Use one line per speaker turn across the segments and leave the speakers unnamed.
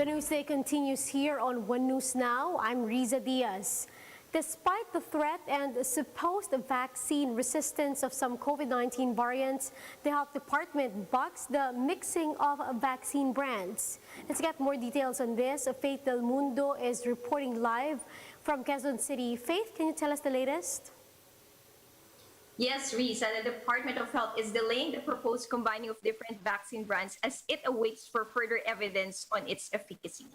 The news day continues here on One News Now. I'm Riza Diaz. Despite the threat and supposed vaccine resistance of some COVID-19 variants, the Health Department bucks the mixing of vaccine brands. Let's get more details on this. Faith Del Mundo is reporting live from Quezon City. Faith, can you tell us the latest?
Yes, Risa, the Department of Health is delaying the proposed combining of different vaccine brands as it awaits for further evidence on its efficacy.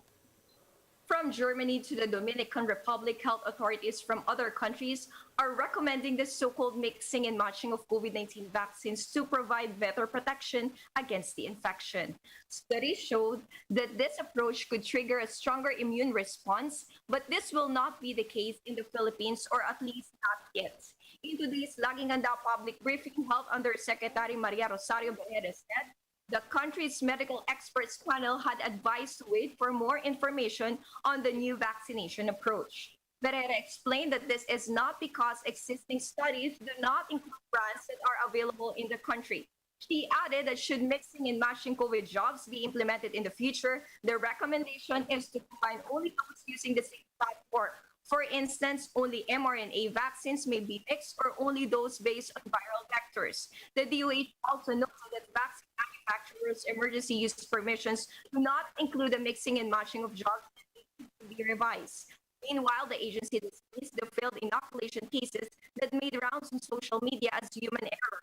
From Germany to the Dominican Republic, health authorities from other countries are recommending the so-called mixing and matching of COVID-19 vaccines to provide better protection against the infection. Studies showed that this approach could trigger a stronger immune response, but this will not be the case in the Philippines, or at least not yet. In today's Laging Handa public briefing, Health Undersecretary Maria Rosario Berrera said the country's medical experts panel had advised to wait for more information on the new vaccination approach. Berrera explained that this is not because existing studies do not include brands that are available in the country. She added that should mixing and matching COVID jobs be implemented in the future, the recommendation is to combine only those using the same platform. For instance, only mRNA vaccines may be mixed or only those based on viral vectors. The DOH also noted that vaccine manufacturers' emergency use permissions do not include the mixing and matching of drugs that need to be revised. Meanwhile, the agency dismissed the failed inoculation cases that made rounds on social media as human error.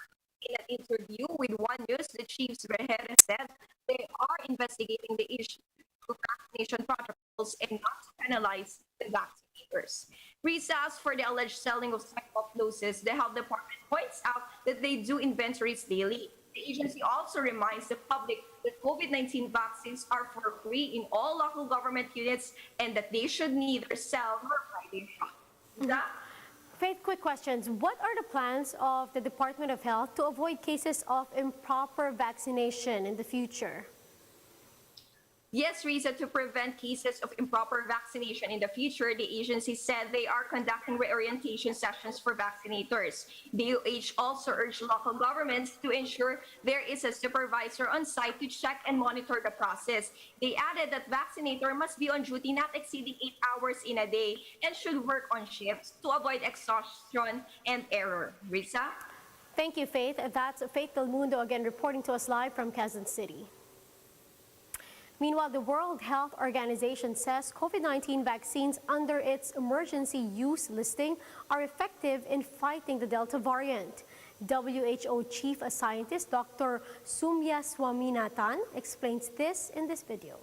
In an interview with One News, the Chief Berrera said they are investigating the issue of vaccination protocols and not to penalize the vaccinators. Reasons for the alleged selling of doses, the Health Department points out that they do inventories daily. The agency also reminds the public that COVID-19 vaccines are for free in all local government units and that they should neither sell nor buy their shot.
Faith, quick questions. What are the plans of the Department of Health to avoid cases of improper vaccination in the future?
Yes, Risa, to prevent cases of improper vaccination in the future, the agency said they are conducting reorientation sessions for vaccinators. DOH also urged local governments to ensure there is a supervisor on site to check and monitor the process. They added that vaccinator must be on duty not exceeding 8 hours in a day and should work on shifts to avoid exhaustion and error. Risa?
Thank you, Faith. That's Faith Del Mundo again reporting to us live from Quezon City. Meanwhile, the World Health Organization says COVID-19 vaccines under its emergency use listing are effective in fighting the Delta variant. WHO Chief Scientist Dr. Soumya Swaminathan explains this in this video.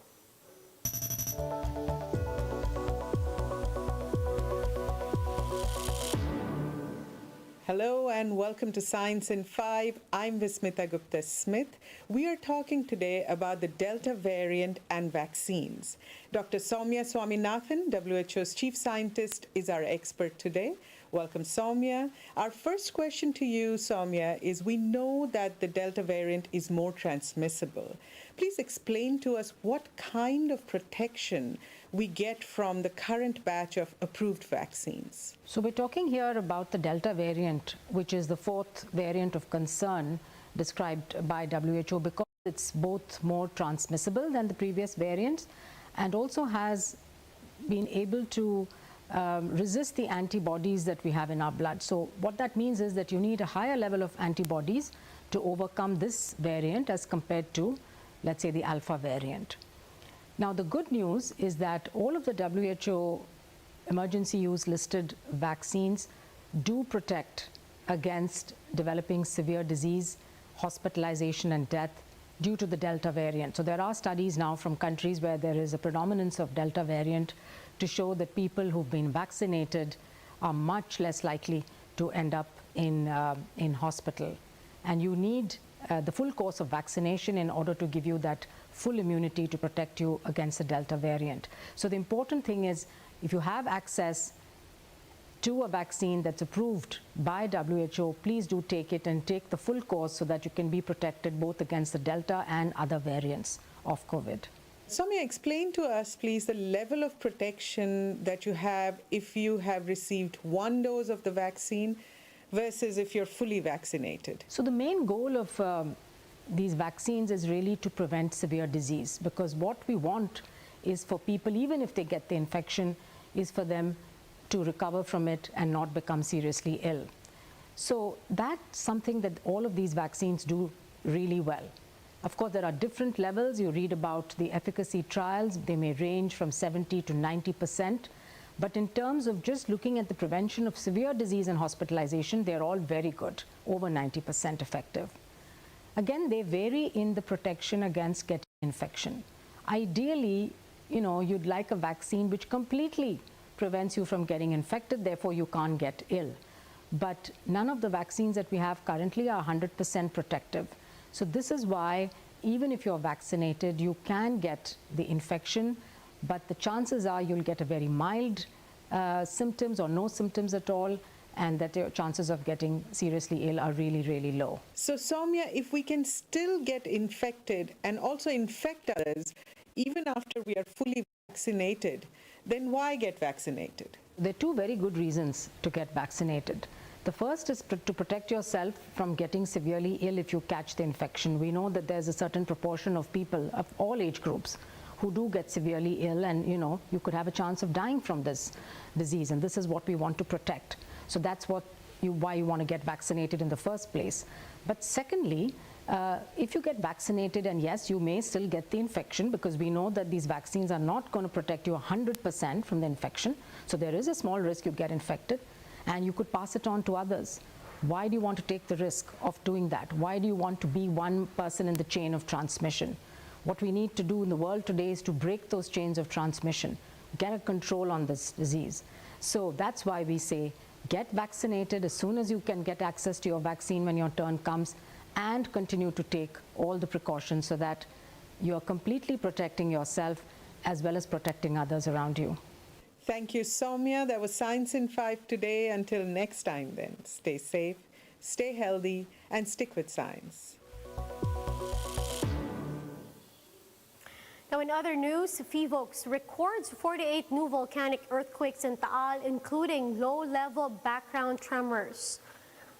Hello and welcome to Science in 5. I'm Vismita Gupta-Smith. We are talking today about the Delta variant and vaccines. Dr. Soumya Swaminathan, WHO's chief scientist, is our expert today. Welcome, Soumya. Our first question to you, Soumya, is we know that the Delta variant is more transmissible. Please explain to us what kind of protection we get from the current batch of approved vaccines.
So we're talking here about the Delta variant, which is the fourth variant of concern described by WHO because it's both more transmissible than the previous variants and also has been able to resist the antibodies that we have in our blood. So what that means is that you need a higher level of antibodies to overcome this variant as compared to, let's say, the Alpha variant. Now, the good news is that all of the WHO emergency use listed vaccines do protect against developing severe disease, hospitalization and death due to the Delta variant. So there are studies now from countries where there is a predominance of Delta variant to show that people who've been vaccinated are much less likely to end up in hospital. And you need the full course of vaccination in order to give you that full immunity to protect you against the Delta variant. So the important thing is, if you have access to a vaccine that's approved by WHO, please do take it and take the full course so that you can be protected both against the Delta and other variants of COVID.
Soumya, explain to us, please, the level of protection that you have if you have received one dose of the vaccine versus if you're fully vaccinated.
So the main goal of these vaccines is really to prevent severe disease, because what we want is for people, even if they get the infection, is for them to recover from it and not become seriously ill. So that's something that all of these vaccines do really well. Of course, there are different levels. You read about the efficacy trials. They may range from 70 to 90%. But in terms of just looking at the prevention of severe disease and hospitalization, they're all very good, over 90% effective. Again, they vary in the protection against getting infection. Ideally, you'd like a vaccine which completely prevents you from getting infected, therefore you can't get ill. But none of the vaccines that we have currently are 100% protective. So this is why even if you're vaccinated, you can get the infection, but the chances are you'll get a very mild symptoms or no symptoms at all, and that your chances of getting seriously ill are really, really low.
So Soumya, if we can still get infected and also infect others, even after we are fully vaccinated, then why get vaccinated?
There are two very good reasons to get vaccinated. The first is to protect yourself from getting severely ill if you catch the infection. We know that there's a certain proportion of people of all age groups who do get severely ill, and you could have a chance of dying from this disease, and this is what we want to protect. So that's why you want to get vaccinated in the first place. But secondly, if you get vaccinated, and yes, you may still get the infection, because we know that these vaccines are not going to protect you 100% from the infection. So there is a small risk you get infected, and you could pass it on to others. Why do you want to take the risk of doing that? Why do you want to be one person in the chain of transmission? What we need to do in the world today is to break those chains of transmission, get a control on this disease. So that's why we say, get vaccinated as soon as you can get access to your vaccine when your turn comes, and continue to take all the precautions so that you are completely protecting yourself as well as protecting others around you.
Thank you, Soumya. That was Science in 5 today. Until next time then, stay safe, stay healthy, and stick with science.
Now in other news, Phivolcs records 48 new volcanic earthquakes in Taal, including low-level background tremors.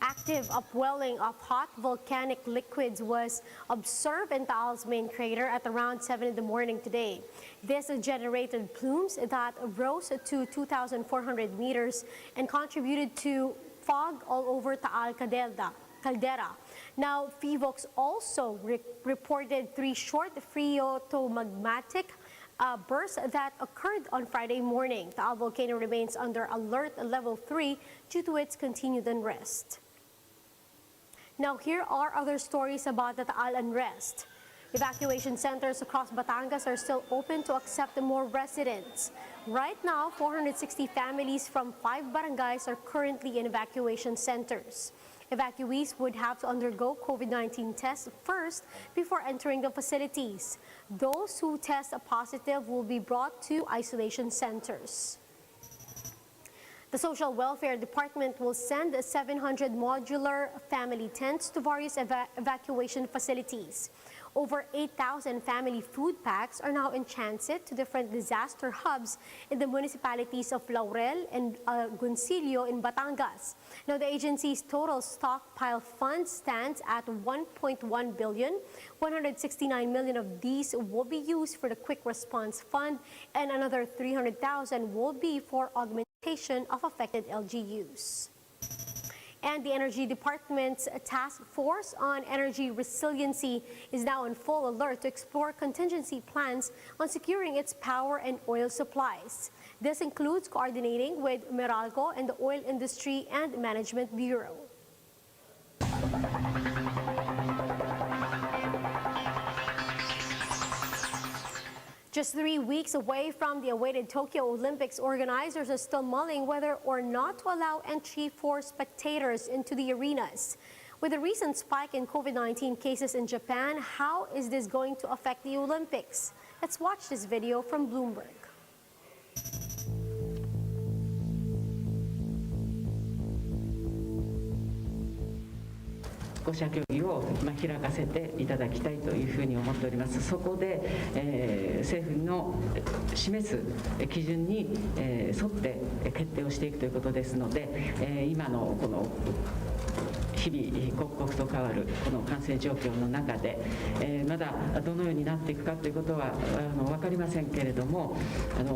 Active upwelling of hot volcanic liquids was observed in Taal's main crater at around 7 in the morning today. This generated plumes that rose to 2,400 meters and contributed to fog all over Taal caldera. Now, Phivolcs also reported 3 short phreatomagmatic bursts that occurred on Friday morning. Taal volcano remains under alert level 3 due to its continued unrest. Now, here are other stories about the Taal unrest. Evacuation centers across Batangas are still open to accept more residents. Right now, 460 families from 5 barangays are currently in evacuation centers. Evacuees would have to undergo COVID-19 tests first before entering the facilities. Those who test positive will be brought to isolation centers. The Social Welfare Department will send 700 modular family tents to various evacuation facilities. Over 8,000 family food packs are now in transit to different disaster hubs in the municipalities of Laurel and Goncillo in Batangas. Now, the agency's total stockpile fund stands at 1.1 billion. 169 million of these will be used for the Quick Response Fund, and another 300,000 will be for augmentation of affected LGUs. And the Energy Department's Task Force on Energy Resiliency is now on full alert to explore contingency plans on securing its power and oil supplies. This includes coordinating with Meralco and the Oil Industry and Management Bureau. Just 3 weeks away from the awaited Tokyo Olympics, organizers are still mulling whether or not to allow entry for spectators into the arenas. With the recent spike in COVID-19 cases in Japan, how is this going to affect the Olympics? Let's watch this video from Bloomberg.
5者協議を開かせていただきたいというふうに思っております。そこで、政府の示す基準に、沿って決定をしていくということですので、今のこの日々刻々と変わるこの感染状況の中で、まだどのようになっていくかということは分かりませんけれども、組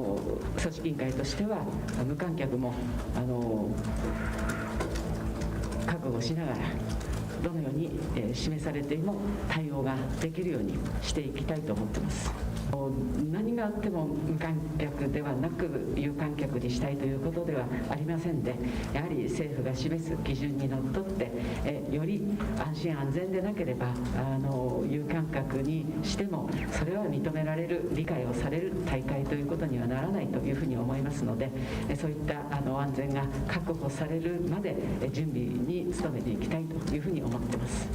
織委員会としては無観客も覚悟しながら、どのように示されても対応ができるようにしていきたいと思っています。何があっても無観客ではなく有観客にしたいということではありませんで、やはり政府が示す基準にのっとってより安心安全でなければ有観客にしてもそれは認められる、理解をされる大会ということにはならないというふうに思いますので、そういった安全が確保されるまで準備に努めていきたいというふうに思っています。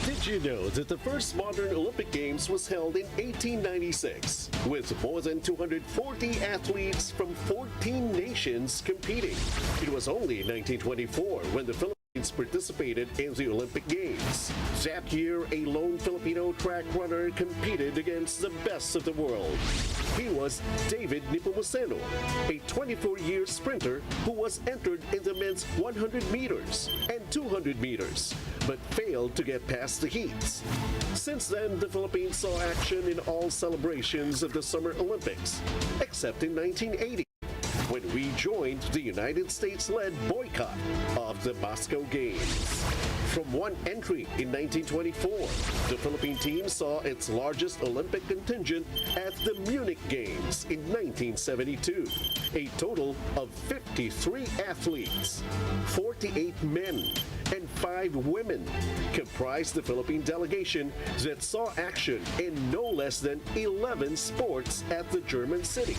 Did you know that the first modern Olympic Games was held in 1896 with more than 240 athletes from 14 nations competing? It was only in 1924 when the Philippines participated in the Olympic Games. That year, a lone Filipino track runner competed against the best of the world. He was David Nepomuceno, a 24-year sprinter who was entered in the men's 100 meters and 200 meters, but failed to get past the heats. Since then, the Philippines saw action in all celebrations of the Summer Olympics, except in 1980. When we joined the United States-led boycott of the Moscow Games. From one entry in 1924, the Philippine team saw its largest Olympic contingent at the Munich Games in 1972. A total of 53 athletes, 48 men, and 5 women comprised the Philippine delegation that saw action in no less than 11 sports at the German city.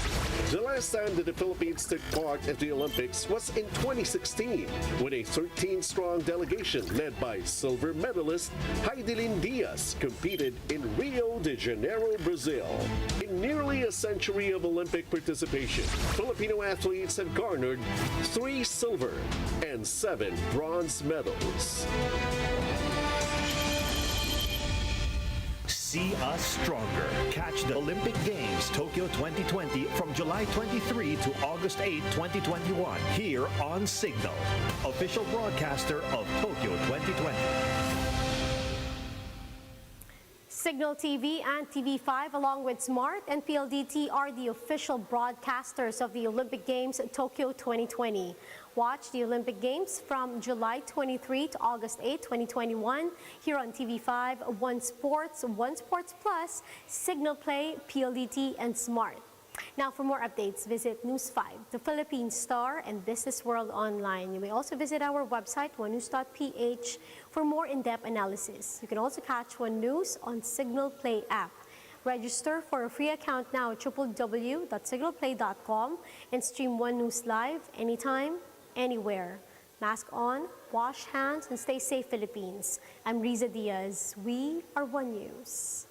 The last time that the Philippines took part at the Olympics was in 2016, when a 13-strong delegation led by silver medalist Heidelin Diaz competed in Rio de Janeiro, Brazil. In nearly a century of Olympic participation, Filipino athletes have garnered 3 silver and 7 bronze medals.
See us stronger. Catch the Olympic Games Tokyo 2020 from July 23 to August 8, 2021 here on Signal, official broadcaster of Tokyo 2020.
Signal TV and TV5, along with Smart and PLDT, are the official broadcasters of the Olympic Games Tokyo 2020. Watch the Olympic Games from July 23 to August 8, 2021 here on TV5, One Sports Plus, Signal Play, PLDT, and Smart. Now, for more updates, visit News 5, the Philippine Star, and Business World Online. You may also visit our website, onenews.ph, for more in-depth analysis. You can also catch One News on Signal Play app. Register for a free account now at www.signalplay.com and stream One News live anytime, anywhere. Mask on, wash hands, and stay safe, Philippines. I'm Riza Diaz. We are One News.